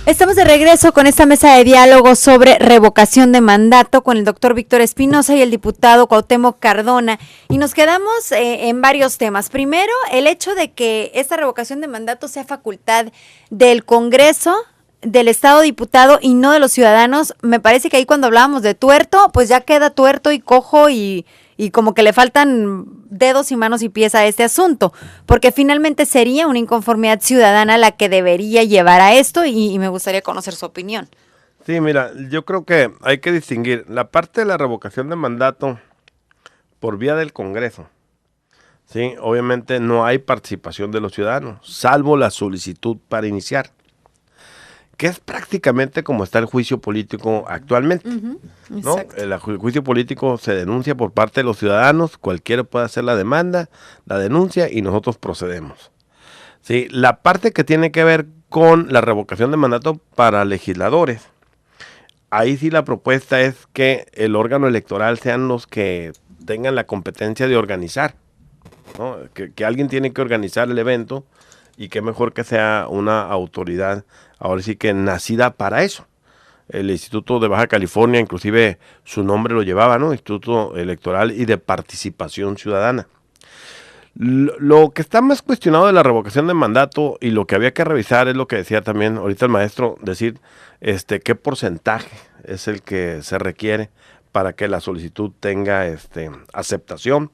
Estamos de regreso con esta mesa de diálogo sobre revocación de mandato con el doctor Víctor Espinosa y el diputado Cuauhtémoc Cardona. Y nos quedamos en varios temas. Primero, el hecho de que esta revocación de mandato sea facultad del Congreso, del Estado diputado y no de los ciudadanos. Me parece que ahí cuando hablábamos de tuerto, pues ya queda tuerto y cojo y como que le faltan dedos y manos y pies a este asunto, porque finalmente sería una inconformidad ciudadana la que debería llevar a esto y me gustaría conocer su opinión. Sí, mira, yo creo que hay que distinguir la parte de la revocación de mandato por vía del Congreso. Sí, obviamente no hay participación de los ciudadanos, salvo la solicitud para iniciar, que es prácticamente como está el juicio político actualmente, ¿no? El juicio político se denuncia por parte de los ciudadanos, cualquiera puede hacer la demanda, la denuncia y nosotros procedemos. Sí, la parte que tiene que ver con la revocación de mandato para legisladores, ahí sí la propuesta es que el órgano electoral sean los que tengan la competencia de organizar, ¿no? Que alguien tiene que organizar el evento y qué mejor que sea una autoridad, ahora sí que nacida para eso. El Instituto de Baja California, inclusive su nombre lo llevaba, ¿no? Instituto Electoral y de Participación Ciudadana. Lo que está más cuestionado de la revocación de mandato y lo que había que revisar es lo que decía también ahorita el maestro, decir qué porcentaje es el que se requiere para que la solicitud tenga aceptación,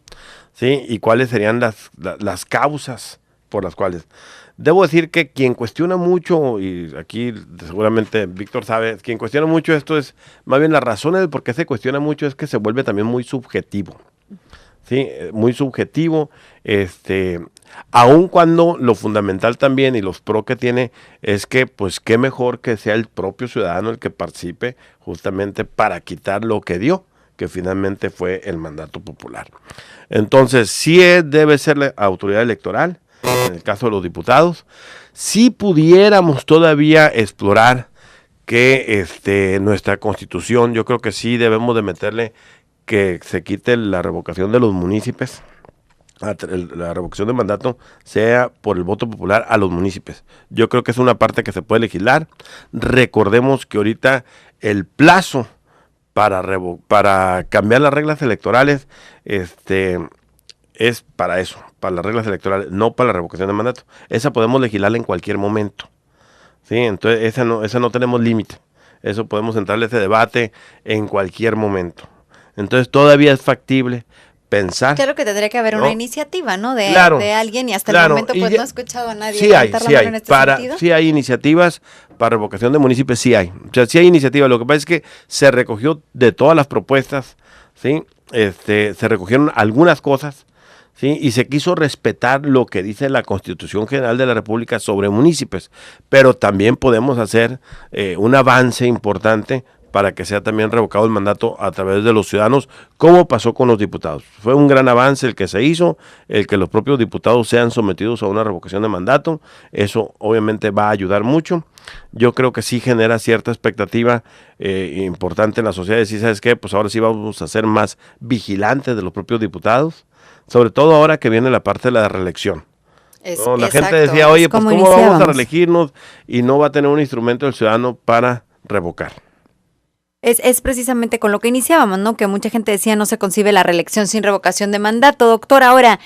¿sí? Y cuáles serían las causas por las cuales. Debo decir que quien cuestiona mucho, y aquí seguramente Víctor sabe, quien cuestiona mucho esto es, más bien las razones de por qué se cuestiona mucho es que se vuelve también muy subjetivo, ¿sí? Muy subjetivo, aun cuando lo fundamental también y los pro que tiene es que, pues, qué mejor que sea el propio ciudadano el que participe justamente para quitar lo que dio, que finalmente fue el mandato popular. Entonces, sí debe ser la autoridad electoral. En el caso de los diputados, si pudiéramos todavía explorar que nuestra Constitución, yo creo que sí debemos de meterle que se quite la revocación de los municipios, la revocación de mandato sea por el voto popular a los municipios. Yo creo que es una parte que se puede legislar. Recordemos que ahorita el plazo para cambiar las reglas electorales es para eso, para las reglas electorales, no para la revocación de mandato. Esa podemos legislarla en cualquier momento, ¿sí? Entonces esa no tenemos límite. Eso podemos entrarle a ese debate en cualquier momento. Entonces todavía es factible pensar. Claro que tendría que haber una iniciativa, ¿no? De alguien y hasta el momento pues no he escuchado a nadie levantar la mano en este sentido. Sí hay iniciativas para revocación de municipios, sí hay. O sea, sí hay iniciativas. Lo que pasa es que se recogió de todas las propuestas, ¿sí? Se recogieron algunas cosas, ¿sí? Y se quiso respetar lo que dice la Constitución General de la República sobre municipios, pero también podemos hacer un avance importante para que sea también revocado el mandato a través de los ciudadanos, como pasó con los diputados. Fue un gran avance el que se hizo, el que los propios diputados sean sometidos a una revocación de mandato, eso obviamente va a ayudar mucho. Yo creo que sí genera cierta expectativa importante en la sociedad, y ¿sabes qué? Pues ahora sí vamos a ser más vigilantes de los propios diputados, sobre todo ahora que viene la parte de la reelección. ¿No? La gente decía, oye, pues ¿cómo vamos a reelegirnos? Y no va a tener un instrumento el ciudadano para revocar. Es precisamente con lo que iniciábamos, ¿no? Que mucha gente decía no se concibe la reelección sin revocación de mandato. Doctor, ahora,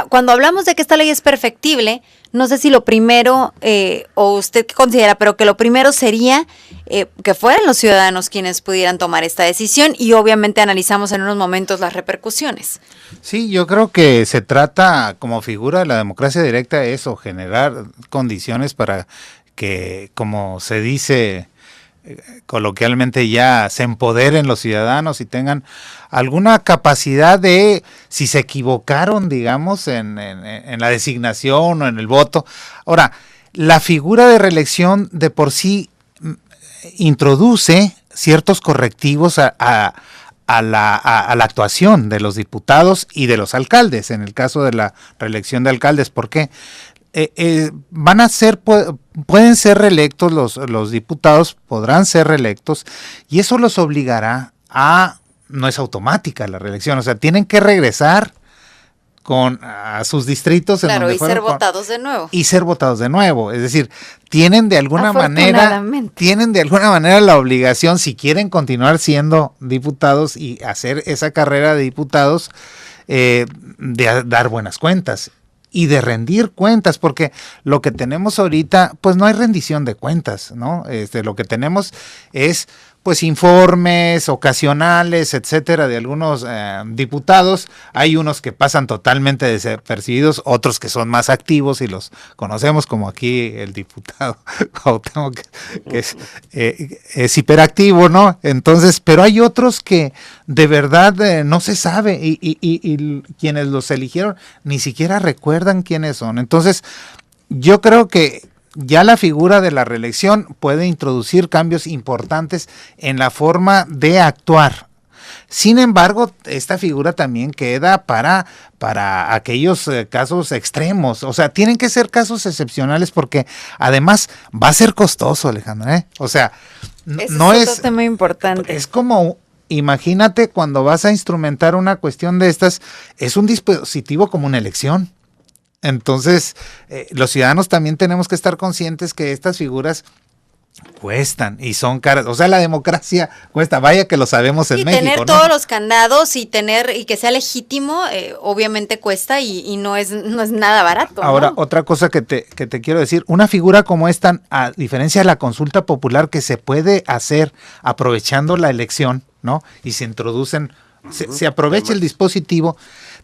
cuando hablamos de que esta ley es perfectible, no sé si lo primero, o usted qué considera, pero que lo primero sería que fueran los ciudadanos quienes pudieran tomar esta decisión y obviamente analizamos en unos momentos las repercusiones. Sí, yo creo que se trata como figura de la democracia directa eso, generar condiciones para que, como se dice coloquialmente, ya se empoderen los ciudadanos y tengan alguna capacidad de, si se equivocaron, digamos, en la designación o en el voto. Ahora, la figura de reelección de por sí introduce ciertos correctivos a la actuación de los diputados y de los alcaldes, en el caso de la reelección de alcaldes. ¿Por qué? Pueden ser reelectos los diputados, podrán ser reelectos, y eso los obligará no es automática la reelección, o sea, tienen que regresar a sus distritos. Claro, en donde y ser votados de nuevo. Y ser votados de nuevo. Es decir, tienen de alguna manera la obligación, si quieren continuar siendo diputados y hacer esa carrera de diputados, de dar buenas cuentas y de rendir cuentas, porque lo que tenemos ahorita, pues no hay rendición de cuentas, ¿no? Lo que tenemos es pues informes ocasionales, etcétera, de algunos diputados. Hay unos que pasan totalmente desapercibidos, otros que son más activos y los conocemos, como aquí el diputado Cuauhtémoc, que es hiperactivo, ¿no? Entonces, pero hay otros que de verdad no se sabe y quienes los eligieron ni siquiera recuerdan quiénes son. Entonces, yo creo que ya la figura de la reelección puede introducir cambios importantes en la forma de actuar. Sin embargo, esta figura también queda para aquellos casos extremos. O sea, tienen que ser casos excepcionales porque además va a ser costoso, Alejandra, ¿eh? O sea, no es otro tema importante. Es como, imagínate cuando vas a instrumentar una cuestión de estas, es un dispositivo como una elección. Entonces, los ciudadanos también tenemos que estar conscientes que estas figuras cuestan y son caras. O sea, la democracia cuesta. Vaya que lo sabemos en México, tener ¿no? todos los candados y que sea legítimo, obviamente cuesta y no es nada barato. Ahora, ¿no? otra cosa que te quiero decir, una figura como esta, a diferencia de la consulta popular que se puede hacer aprovechando la elección, ¿no? Y se introducen, se aprovecha el dispositivo,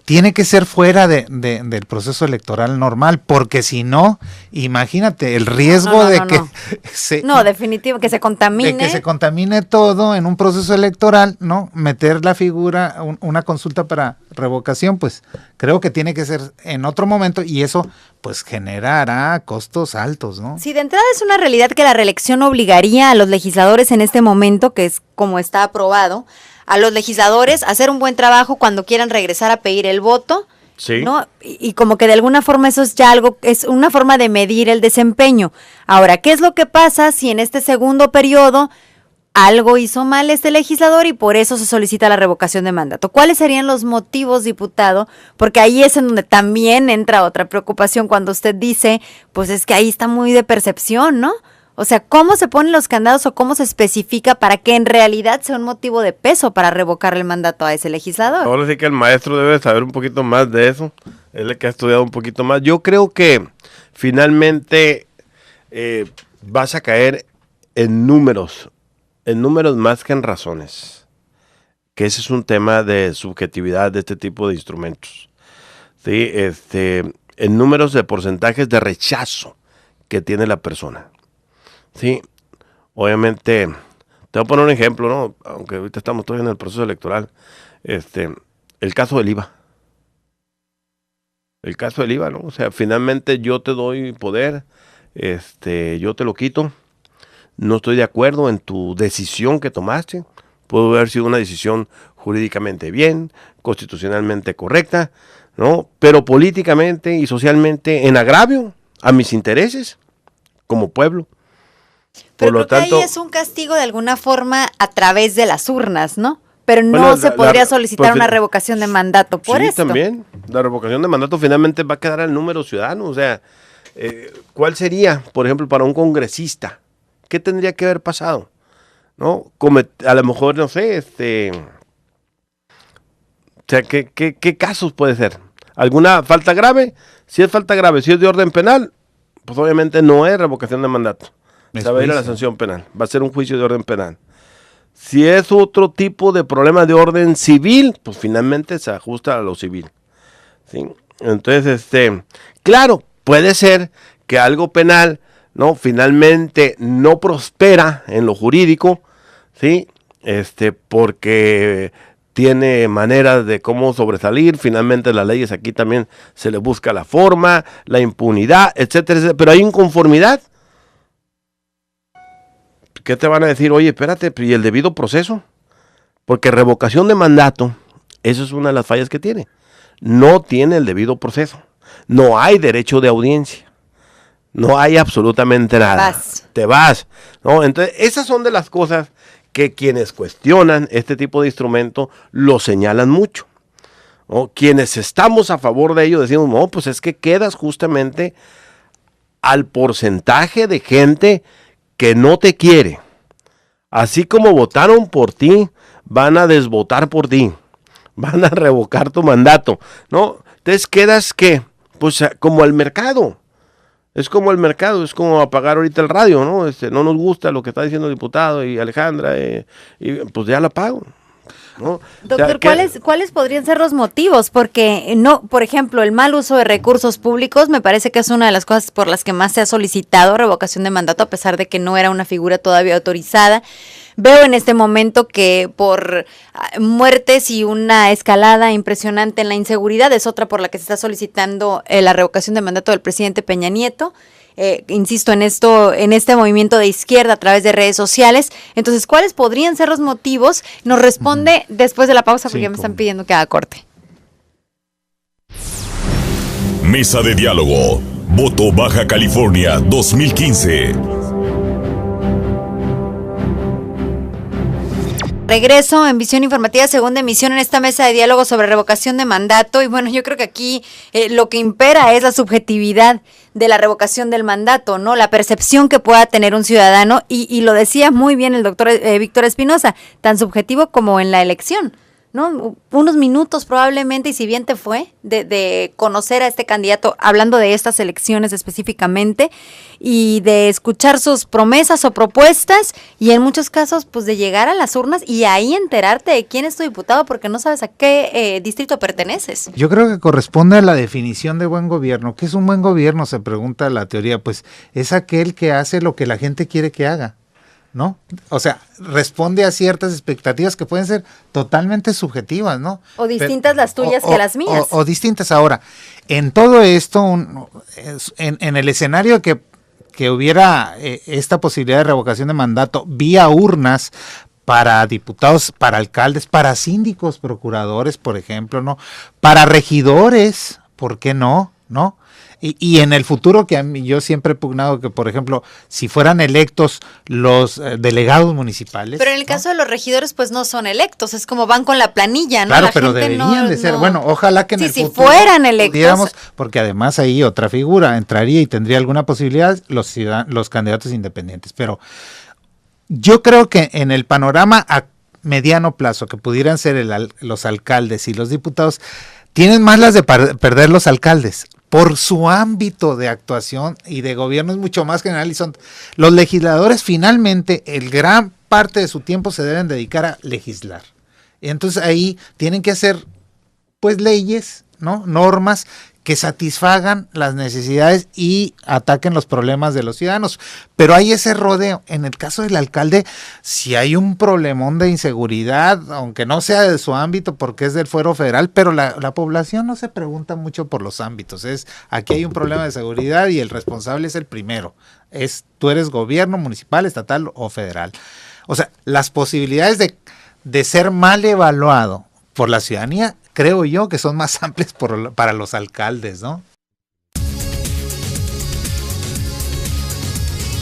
tiene que ser fuera del proceso electoral normal, porque si no, imagínate el riesgo definitivo, que se contamine. De que se contamine todo en un proceso electoral, ¿no? Meter la figura, una consulta para revocación, pues creo que tiene que ser en otro momento y eso pues generará costos altos, ¿no? Sí, de entrada es una realidad que la reelección obligaría a los legisladores en este momento, que es como está aprobado, a los legisladores a hacer un buen trabajo cuando quieran regresar a pedir el voto, sí, ¿no? Y como que de alguna forma eso es ya algo, es una forma de medir el desempeño. Ahora, ¿qué es lo que pasa si en este segundo periodo algo hizo mal este legislador y por eso se solicita la revocación de mandato? ¿Cuáles serían los motivos, diputado? Porque ahí es en donde también entra otra preocupación cuando usted dice, pues es que ahí está muy de percepción, ¿no? O sea, ¿cómo se ponen los candados o cómo se especifica para que en realidad sea un motivo de peso para revocar el mandato a ese legislador? Ahora sí que el maestro debe saber un poquito más de eso, él el que ha estudiado un poquito más. Yo creo que finalmente vas a caer en números más que en razones, que ese es un tema de subjetividad de este tipo de instrumentos, ¿sí? En números de porcentajes de rechazo que tiene la persona. Sí, obviamente, te voy a poner un ejemplo, ¿no? Aunque ahorita estamos todavía en el proceso electoral, el caso del IVA. El caso del IVA, ¿no? O sea, finalmente yo te doy poder, yo te lo quito, no estoy de acuerdo en tu decisión que tomaste, pudo haber sido una decisión jurídicamente bien, constitucionalmente correcta, ¿no? Pero políticamente y socialmente en agravio a mis intereses como pueblo. Pero por lo tanto, ahí es un castigo de alguna forma a través de las urnas, ¿no? Pero no se podría solicitar una revocación de mandato por esto. Sí, también. La revocación de mandato finalmente va a quedar al número ciudadano. O sea, ¿cuál sería, por ejemplo, para un congresista? ¿Qué tendría que haber pasado? ¿No? A lo mejor, no sé, o sea, ¿qué casos puede ser? ¿Alguna falta grave? Si es falta grave, si es de orden penal, pues obviamente no es revocación de mandato. Se va a ir a la sanción penal, va a ser un juicio de orden penal. Si es otro tipo de problema de orden civil, pues finalmente se ajusta a lo civil, ¿sí? Entonces, claro, puede ser que algo penal, ¿no? Finalmente no prospera en lo jurídico, ¿sí? Porque tiene maneras de cómo sobresalir, finalmente las leyes aquí también se le busca la forma, la impunidad, etcétera, etcétera, pero hay inconformidad. ¿Qué te van a decir? Oye, espérate, ¿y el debido proceso? Porque revocación de mandato, eso es una de las fallas que tiene. No tiene el debido proceso. No hay derecho de audiencia. No hay absolutamente nada. Te vas. ¿No? Entonces, esas son de las cosas que quienes cuestionan este tipo de instrumento lo señalan mucho. ¿no? Quienes estamos a favor de ello decimos, no, pues es que quedas justamente al porcentaje de gente que no te quiere. Así como votaron por ti, van a desvotar por ti, van a revocar tu mandato, ¿no? Entonces quedas, ¿qué? Pues como el mercado. Es como el mercado, es como apagar ahorita el radio, ¿no? No nos gusta lo que está diciendo el diputado y Alejandra, y pues ya la apago, ¿no? Doctor, O sea, ¿cuáles podrían ser los motivos? Porque no, por ejemplo, el mal uso de recursos públicos me parece que es una de las cosas por las que más se ha solicitado revocación de mandato, a pesar de que no era una figura todavía autorizada. Veo en este momento que por muertes y una escalada impresionante en la inseguridad es otra por la que se está solicitando la revocación de mandato del presidente Peña Nieto. Insisto en esto, en este movimiento de izquierda a través de redes sociales. Entonces, ¿cuáles podrían ser los motivos? Nos responde después de la pausa porque Sí, ya me están pidiendo que haga corte. Mesa de diálogo. Voto Baja California 2015. Regreso en Visión Informativa, segunda emisión en esta mesa de diálogo sobre revocación de mandato. Y bueno, yo creo que aquí lo que impera es la subjetividad de la revocación del mandato, ¿no? La percepción que pueda tener un ciudadano. Y lo decía muy bien el doctor Víctor Espinosa, tan subjetivo como en la elección, ¿no? Unos minutos probablemente, y si bien te fue, de conocer a este candidato, hablando de estas elecciones específicamente, y de escuchar sus promesas o propuestas, y en muchos casos, pues de llegar a las urnas y ahí enterarte de quién es tu diputado, porque no sabes a qué distrito perteneces. Yo creo que corresponde a la definición de buen gobierno. ¿Qué es un buen gobierno? Se pregunta la teoría. Pues es aquel que hace lo que la gente quiere que haga, ¿no? O sea, responde a ciertas expectativas que pueden ser totalmente subjetivas, ¿no? O distintas las tuyas que las mías. O distintas. Ahora, en todo esto, en el escenario que hubiera esta posibilidad de revocación de mandato vía urnas para diputados, para alcaldes, para síndicos, procuradores, por ejemplo, ¿no? Para regidores, ¿por qué no? ¿No? Y en el futuro, que a mí, yo siempre he pugnado que, por ejemplo, si fueran electos los delegados municipales. Pero en el caso de los regidores, pues no son electos, es como van con la planilla, ¿no? Claro, La pero gente deberían de ser. no. Bueno, ojalá que en el si futuro fueran electos. porque además ahí otra figura entraría y tendría alguna posibilidad, los candidatos independientes. Pero yo creo que en el panorama a mediano plazo, que pudieran ser los alcaldes y los diputados, tienen más las de perder los alcaldes. Por su ámbito de actuación y de gobierno es mucho más general, y son los legisladores finalmente, el gran parte de su tiempo se deben dedicar a legislar. Entonces ahí tienen que hacer pues leyes, ¿no? Normas que satisfagan las necesidades y ataquen los problemas de los ciudadanos. Pero hay ese rodeo. En el caso del alcalde, si hay un problemón de inseguridad, aunque no sea de su ámbito porque es del fuero federal, pero la población no se pregunta mucho por los ámbitos. Aquí hay un problema de seguridad y el responsable es el primero. Tú eres gobierno municipal, estatal o federal. O sea, las posibilidades de ser mal evaluado por la ciudadanía, creo yo que son más amplias para los alcaldes, ¿no?